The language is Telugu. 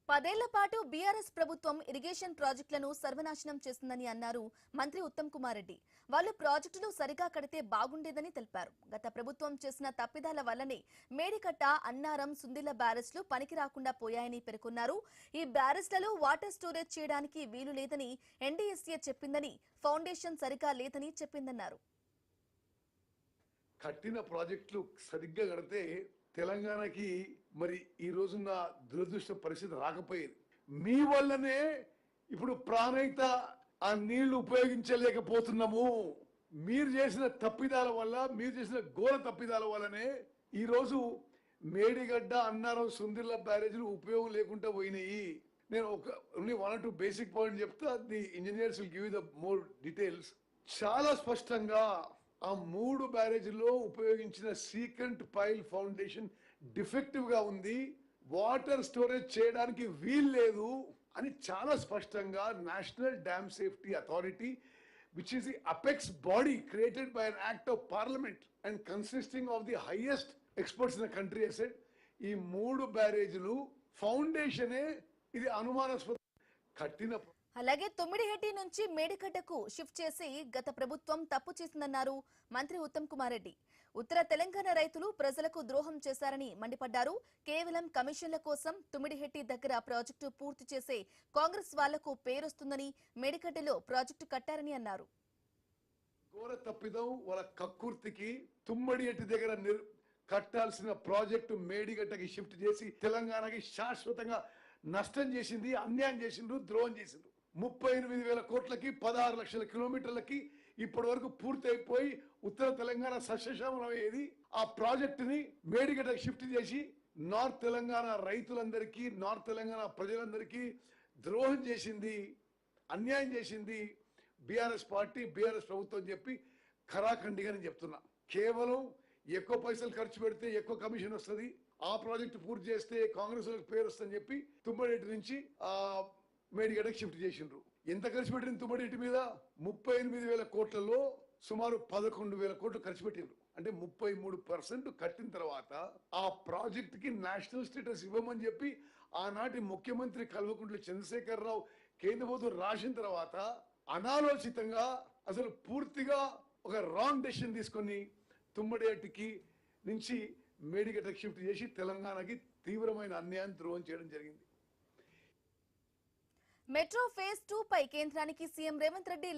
10 ఏళ్ల పాటు బీఆర్ఎస్ ప్రభుత్వం ఇరిగేషన్ ప్రాజెక్టులను సర్వనాశనం చేసిందని అన్నారు మంత్రి ఉత్తమ్ కుమార్ రెడ్డి. వాళ్ళు ప్రాజెక్టులు సరిగా కడితే బాగుండేదని తెలిపారు. గత ప్రభుత్వం చేసిన తప్పిదాల వల్లనే మేడికట్ట, అన్నారం, సుందిళ్ల బ్యారేజ్లు పనికి రాకుండా పోయాయని పేర్కొన్నారు. ఈ బ్యారేజ్లలో వాటర్ స్టోరేజ్ చేయడానికి వీలు లేదని ఎన్డీఎస్ఏ చెప్పిందని, ఫౌండేషన్ సరిగా లేదని చెప్పిందన్నారు. కట్టిన ప్రాజెక్టులు సరిగ్గా కడితే తెలంగాణకి మరి ఈ రోజున్న దురదృష్ట పరిస్థితి రాకపోయేది. మీ వల్లనే ఇప్పుడు ప్రాణహిత ఆ నీళ్లు ఉపయోగించలేకపోతున్నాము. మీరు చేసిన తప్పిదాల వల్ల, మీరు చేసిన ఘోర తప్పిదాల వల్లనే ఈ రోజు మేడిగడ్డ, అన్నారం, సుందిళ్ల బ్యారేజీలు ఉపయోగం లేకుండా పోయినాయి. నేను ఓన్లీ 1 or 2 బేసిక్ పాయింట్ చెప్తా. The engineers will give you the more details. చాలా స్పష్టంగా ఆ 3 బ్యారేజీల్లో ఉపయోగించిన సీకెంట్ పైల్ ఫౌండేషన్ డిఫెక్టివ్ గా ఉంది, వాటర్ స్టోరేజ్ చేయడానికి వీలు లేదు అని చాలా స్పష్టంగా national dam safety authority, which is the apex body created by an act of parliament and consisting of the highest experts in the country, has said ఈ 3 బ్యారేజీలు ఫౌండేషనే ఇది అనుమానాస్పద కట్టిన. అలాగే తొమ్మిడిహెట్టి నుంచి మేడికట్టకు షిఫ్ట్ చేసి గత ప్రభుత్వం తప్పు చేసిందన్నారు మంత్రి ఉత్తమ్ కుమార్ రెడ్డి. ఉత్తర తెలంగాణ రైతులు ప్రజలకు ద్రోహం చేశారని మండిపడ్డారు. కేవలం కమిషన్ల కోసం తొమ్మిడిహెట్టి దగ్గర ప్రాజెక్టు పూర్తి చేసే కాంగ్రెస్ వాళ్లకు పేరొస్తుందని, మేడికట్టలో ప్రాజెక్టు కట్టారని అన్నారు. ఘోర తప్పిదం వాళ్ళ కక్కుర్తికి తుమ్మడిహెట్టి దగ్గర కట్టాల్సిన ప్రాజెక్టు మేడిగట్టకి షిఫ్ట్ చేసి తెలంగాణకి శాశ్వతంగా నష్టం చేసింది, అన్యాయం చేసిండ్రు, ద్రోహం చేసిండ్రు. 38,000 కోట్లకి 16 లక్షల కిలోమీటర్లకి ఇప్పటి వరకు పూర్తి అయిపోయి ఉత్తర తెలంగాణ సస్యశ్యామలం అయ్యేది. ఆ ప్రాజెక్టుని మేడిగడ్డకి షిఫ్ట్ చేసి నార్త్ తెలంగాణ రైతులందరికీ, నార్త్ తెలంగాణ ప్రజలందరికీ ద్రోహం చేసింది, అన్యాయం చేసింది బీఆర్ఎస్ పార్టీ, బీఆర్ఎస్ ప్రభుత్వం చెప్పి ఖరాఖండిగా నేను చెప్తున్నా. కేవలం ఎక్కువ పైసలు ఖర్చు పెడితే ఎక్కువ కమిషన్ వస్తుంది, ఆ ప్రాజెక్టు పూర్తి చేస్తే కాంగ్రెస్ వాళ్ళకి పేరు వస్తుందని చెప్పి తుమ్మడిహెట్టి నుంచి మేడిగడ్డకి షిఫ్ట్ చేసిండ్రు. ఎంత ఖర్చు పెట్టింది తుమ్మడిహెట్టి మీద? 38,000 కోట్లలో సుమారు 11,000 కోట్లు ఖర్చు పెట్టిండ్రు. అంటే 33% కట్టిన తర్వాత ఆ ప్రాజెక్ట్ కి నేషనల్ స్టేటస్ ఇవ్వమని చెప్పి ఆనాటి ముఖ్యమంత్రి కల్వకుంట్ల చంద్రశేఖరరావు కేంద్ర ప్రభుత్వం రాసిన తర్వాత అనాలోచితంగా అసలు పూర్తిగా ఒక రాంగ్ డెసిషన్ తీసుకొని తుమ్మడిహెట్టికి నుంచి మేడిగడ్డకి షిఫ్ట్ చేసి తెలంగాణకి తీవ్రమైన అన్యాయం, ద్రోహం చేయడం జరిగింది. మెట్రో ఫేజ్ 2 పై కేంద్రానికి సీఎం రేవంత్ రెడ్డి